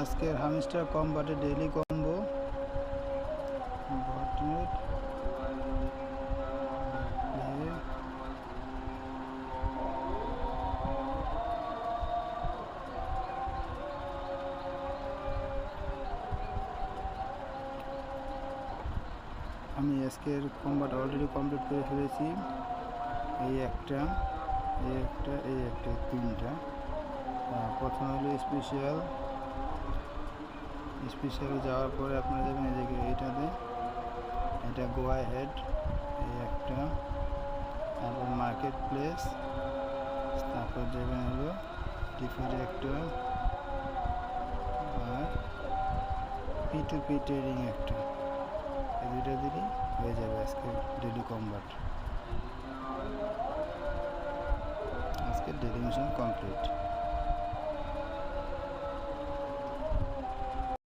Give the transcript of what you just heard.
আজকের hamster কম্বাটে daily combo বটনেট আমি আজকের কম্বাট অলরেডি কমপ্লিট করে ফেলেছি। এই একটা তিনটা। প্রথম হলো স্পেশালে যাওয়ার পরে আপনারা যাবেন এদিকে এইটাতে, এটা গোয়া হেড, এই একটা। তারপর মার্কেট প্লেস, তারপর যাবেন হলো ডিফের একটা, আর P2P ট্রেডিং একটা। এই দুইটা দিলেই হয়ে যাবে আজকে ডেলি কম্বাট। আজকের ডেলি মিশন কমপ্লিট।